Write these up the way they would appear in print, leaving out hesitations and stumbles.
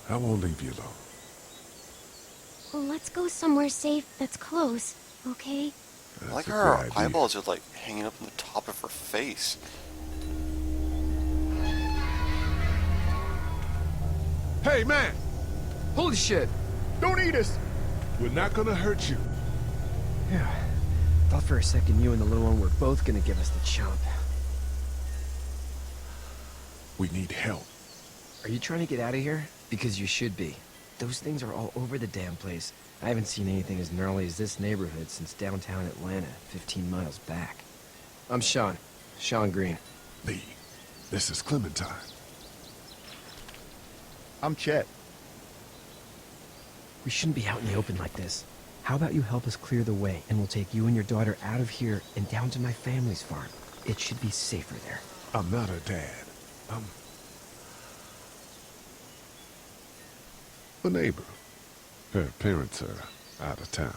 I won't leave you alone. Let's go somewhere safe that's close, okay? I like That's a how her good idea. eyeballs are like hanging up on the top of her face. Hey, man! Holy shit! Don't eat us! We're not gonna hurt you. Yeah. Thought for a second you and the little one were both gonna give us the chomp. We need help. Are you trying to get out of here? Because you should be. Those things are all over the damn place. I haven't seen anything as gnarly as this neighborhood since downtown Atlanta, 15 miles back. I'm Sean. Sean Green. Lee, this is Clementine. I'm Chet. We shouldn't be out in the open like this. How about you help us clear the way, and we'll take you and your daughter out of here and down to my family's farm. It should be safer there. I'm not her dad. I'm a neighbor. Her parents are out of town.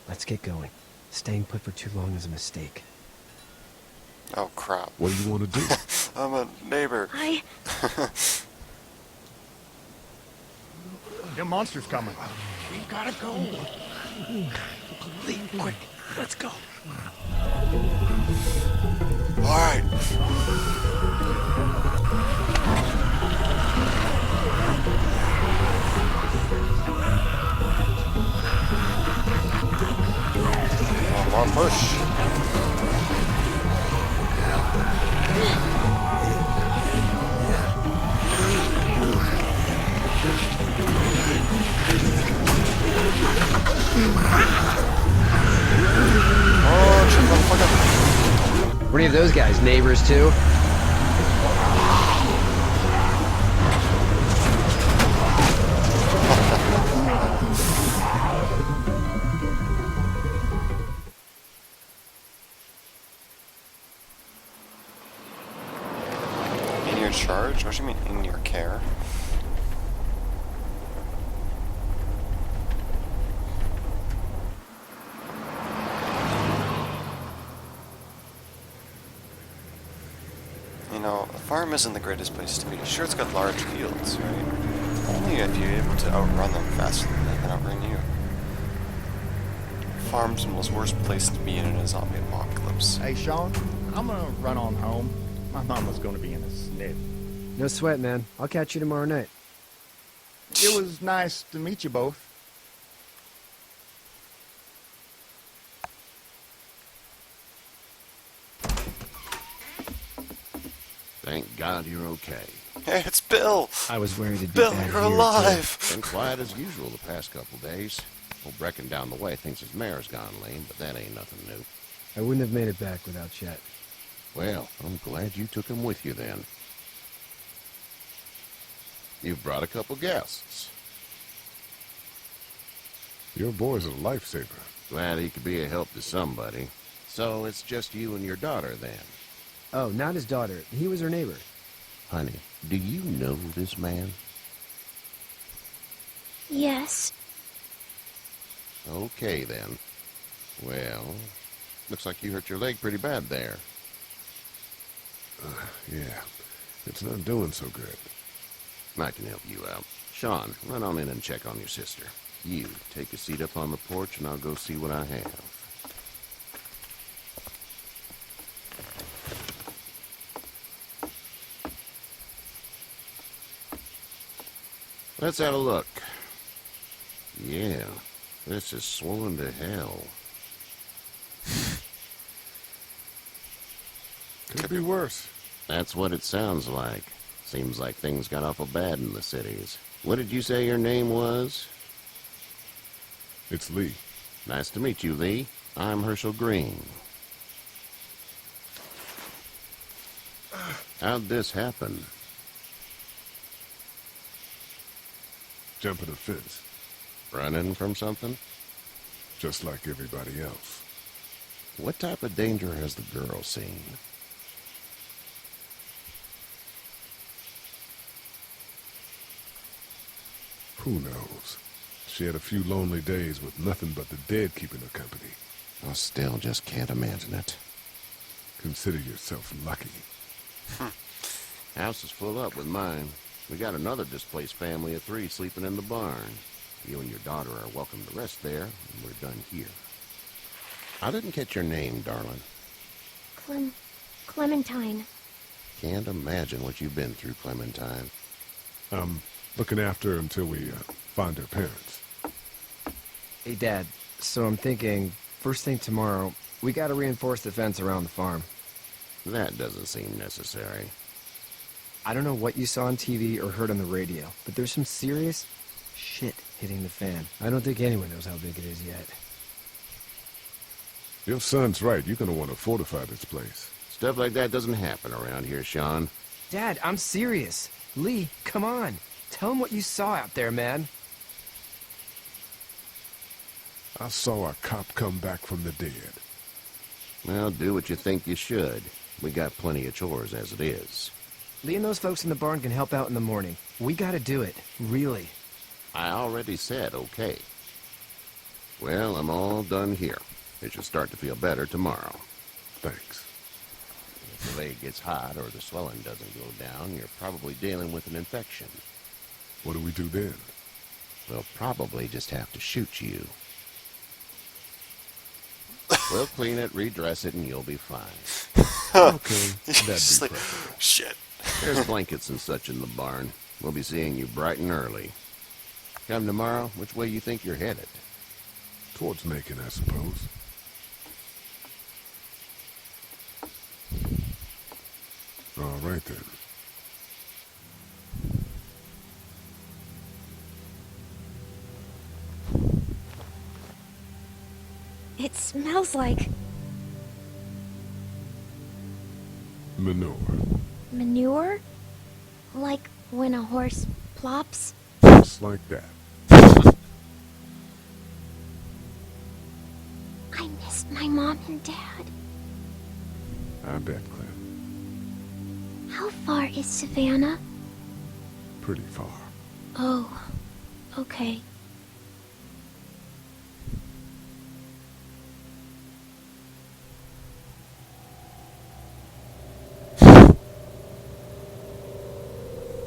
Let's get going. Staying put for too long is a mistake. Oh crap. What do you want to do? I'm a neighbor. Them monsters coming. We gotta go. Lee, quick. Let's go. Alright. More push. Oh, shit, motherfucker. Were any of those guys neighbors too? In your charge? What do you mean, in your care? You know, a farm isn't the greatest place to be. Sure, it's got large fields, right? Only if you're able to outrun them faster than they can outrun you. Farm's the most worst place to be in a zombie apocalypse. Hey, Sean, I'm gonna run on home. My mama's gonna be in a snip. No sweat, man. I'll catch you tomorrow night. It was nice to meet you both. Thank God you're okay. Hey, it's Bill! I was worried it'd be Bill, bad you're here, too. alive! Been quiet as usual the past couple days. Old Brecken down the way thinks his mare's gone lame, but that ain't nothing new. I wouldn't have made it back without Chet. Well, I'm glad you took him with you then. You've brought a couple guests. Your boy's a lifesaver. Glad he could be a help to somebody. So it's just you and your daughter then. Oh, not his daughter. He was her neighbor. Honey, do you know this man? Yes. Okay then. Well, looks like you hurt your leg pretty bad there. Yeah, it's not doing so good. I can help you out. Sean, run on in and check on your sister. You, take a seat up on the porch and I'll go see what I have. Let's have a look. Yeah, this is swollen to hell. Could be worse. That's what it sounds like. Seems like things got awful bad in the cities. What did you say your name was? It's Lee. Nice to meet you, Lee. I'm Herschel Green. How'd this happen? Jumping a fence, Running from something? just like everybody else. What type of danger has the girl seen? Who knows? She had a few lonely days with nothing but the dead keeping her company. I still just can't imagine it. Consider yourself lucky. House is full up with mine. We got another displaced family of 3 sleeping in the barn. You and your daughter are welcome to rest there, and we're done here. I didn't catch your name, darling. Clementine. Can't imagine what you've been through, Clementine. I'm looking after her until we find her parents. Hey, Dad. So I'm thinking, first thing tomorrow, we gotta reinforce the fence around the farm. That doesn't seem necessary. I don't know what you saw on TV or heard on the radio, but there's some serious shit hitting the fan. I don't think anyone knows how big it is yet. Your son's right. You're gonna want to fortify this place. Stuff like that doesn't happen around here, Sean. Dad, I'm serious. Lee, come on. Tell him what you saw out there, man. I saw a cop come back from the dead. Well, do what you think you should. We got plenty of chores as it is. Lee and those folks in the barn can help out in the morning. We gotta do it. Really. I already said okay. Well, I'm all done here. It should start to feel better tomorrow. Thanks. If the leg gets hot or the swelling doesn't go down, you're probably dealing with an infection. What do we do then? We'll probably just have to shoot you. We'll clean it, redress it, and you'll be fine. Okay, that'd Just be like, preferable. shit. There's blankets and such in the barn. We'll be seeing you bright and early. Come tomorrow, which way you think you're headed? Towards Macon, I suppose. All right, then. It smells like Manure. manure? Like when a horse plops? Just like that. I miss my mom and dad. I bet, Clem. How far is Savannah? Pretty far. Oh, okay.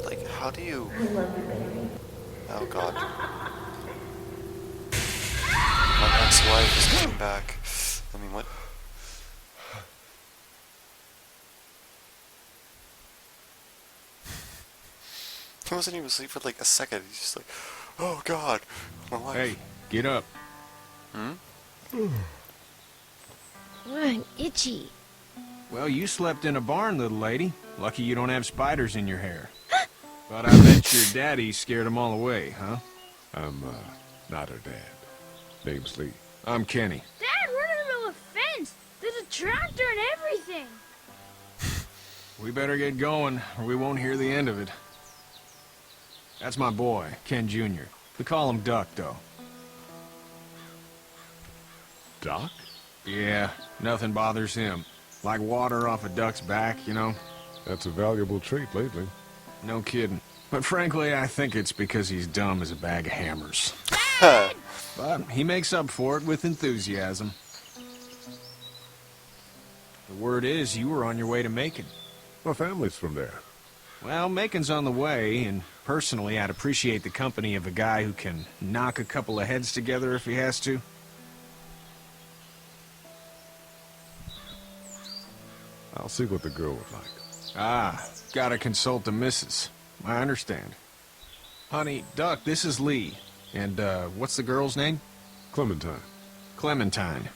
Like, how do you... Oh, God. My ex-wife is coming back. I mean, what? He wasn't even asleep for like a second. He's just like, oh, God, my wife. Hey, get up. I'm itchy. Well, you slept in a barn, little lady. Lucky you don't have spiders in your hair. But I bet your daddy scared them all away, huh? I'm, not her dad. Name's Lee. I'm Kenny. Dad, we're in the middle of a fence. There's a tractor and everything. We better get going, or we won't hear the end of it. That's my boy, Ken Jr. We call him Duck, though. Doc? Yeah, nothing bothers him. Like water off a duck's back, you know? That's a valuable trait lately. No kidding. But frankly, I think it's because he's dumb as a bag of hammers. But he makes up for it with enthusiasm. The word is you were on your way to Macon. My family's from there. Well, Macon's on the way, and personally, I'd appreciate the company of a guy who can knock a couple of heads together if he has to. I'll see what the girl would like. Ah, gotta consult the missus. I understand. Honey, Duck, this is Lee. And, what's the girl's name? Clementine. Clementine.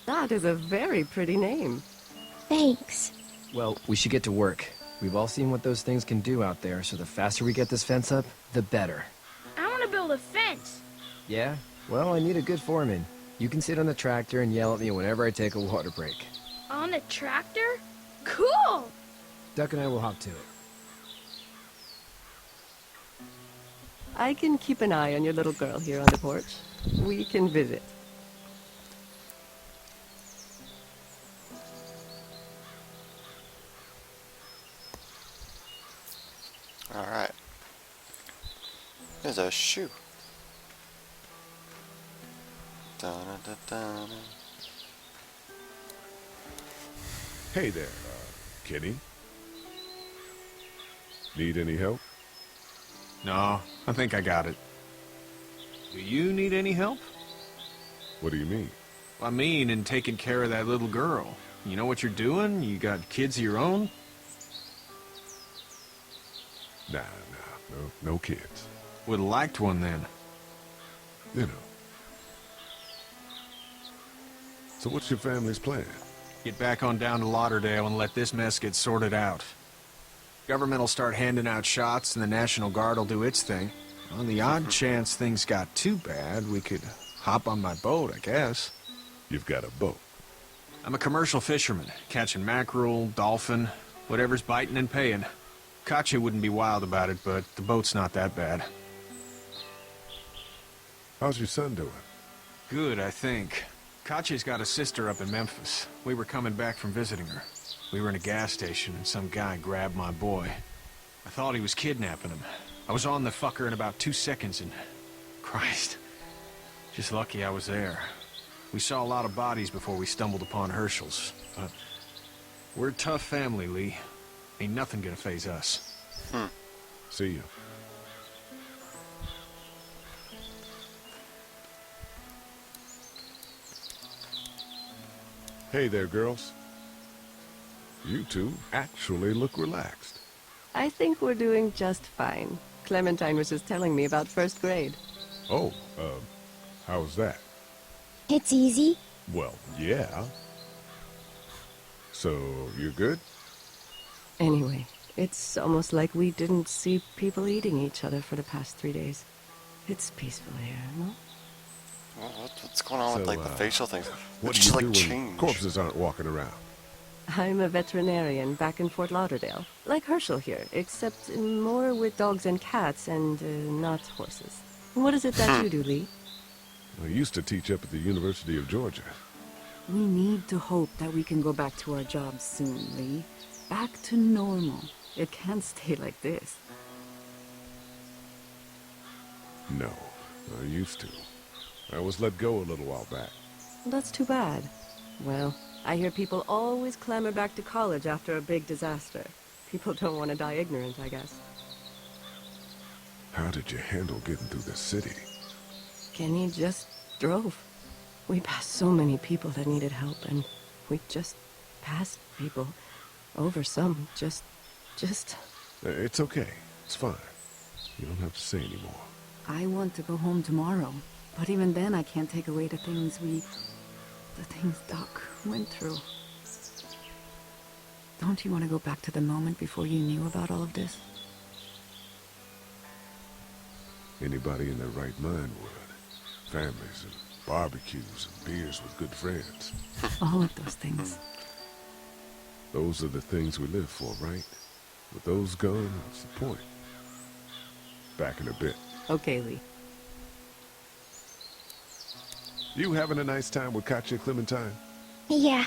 That is a very pretty name. Thanks. Well, we should get to work. We've all seen what those things can do out there, so the faster we get this fence up, the better. I want to build a fence. Yeah? Well, I need a good foreman. You can sit on the tractor and yell at me whenever I take a water break. On the tractor? Cool! Duck and I will hop to it. I can keep an eye on your little girl here on the porch. We can visit. Alright. There's a shoe. Dun-dun-dun-dun. Hey there, Kenny. Need any help? No, I think I got it. Do you need any help? What do you mean? I mean, in taking care of that little girl. You know what you're doing? You got kids of your own? Nah, no kids. Would've liked one then. You know. So what's your family's plan? Get back on down to Lauderdale and let this mess get sorted out. Government will start handing out shots and the National Guard will do its thing. On the odd chance things got too bad, we could hop on my boat, I guess. You've got a boat. I'm a commercial fisherman, catching mackerel, dolphin, whatever's biting and paying. Katya wouldn't be wild about it, but the boat's not that bad. How's your son doing? Good, I think. Katya's got a sister up in Memphis. We were coming back from visiting her. We were in a gas station and some guy grabbed my boy. I thought he was kidnapping him. I was on the fucker in about 2 seconds and... Christ. Just lucky I was there. We saw a lot of bodies before we stumbled upon Herschel's. But we're a tough family, Lee. Ain't nothing gonna faze us. See you. Hey there, girls. You two actually look relaxed. I think we're doing just fine. Clementine was just telling me about first grade. Oh, how was that? It's easy. Well, yeah. So, you good? Anyway, it's almost like we didn't see people eating each other for the past 3 days. It's peaceful here, no? What's going on with, So, like, the facial things? What It's do you just, do like, when change. corpses aren't walking around? I'm a veterinarian back in Fort Lauderdale. Like Herschel here, except more with dogs and cats and not horses. What is it that you do, Lee? I used to teach up at the University of Georgia. We need to hope that we can go back to our jobs soon, Lee. Back to normal. It can't stay like this. No, I used to. I was let go a little while back. That's too bad. Well, I hear people always clamor back to college after a big disaster. People don't want to die ignorant, I guess. How did you handle getting through the city? Kenny just drove. We passed so many people that needed help, and we just passed people. Over some, just... It's okay. It's fine. You don't have to say anymore. I want to go home tomorrow, but even then I can't take away the things Doc went through. Don't you want to go back to the moment before you knew about all of this? Anybody in their right mind would. Families and barbecues and beers with good friends. All of those things. Those are the things we live for, right? With those gone, what's the point? Back in a bit. Okay, Lee. You having a nice time with Katya, Clementine? Yeah.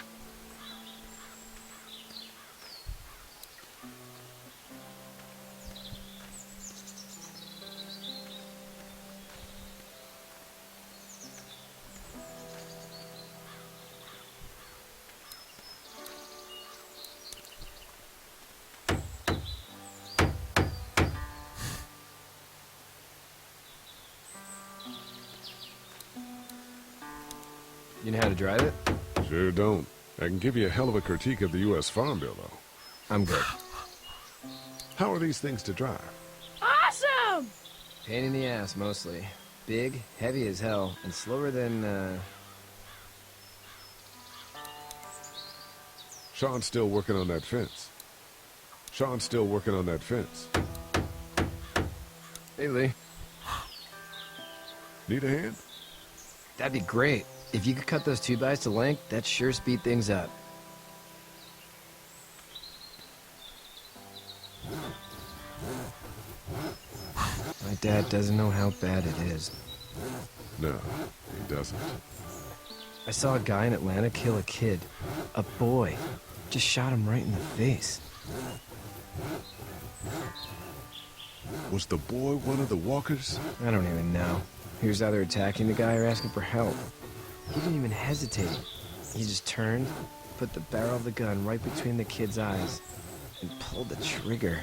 You know how to drive it? Sure don't. I can give you a hell of a critique of the U.S. Farm Bill, though. I'm good. How are these things to drive? Awesome! Pain in the ass, mostly. Big, heavy as hell, and slower than, Sean's still working on that fence. Hey, Lee. Need a hand? That'd be great. If you could cut those 2x to length, that'd sure speed things up. My dad doesn't know how bad it is. No, he doesn't. I saw a guy in Atlanta kill a kid. A boy. Just shot him right in the face. Was the boy one of the walkers? I don't even know. He was either attacking the guy or asking for help. He didn't even hesitate. He just turned, put the barrel of the gun right between the kid's eyes, and pulled the trigger.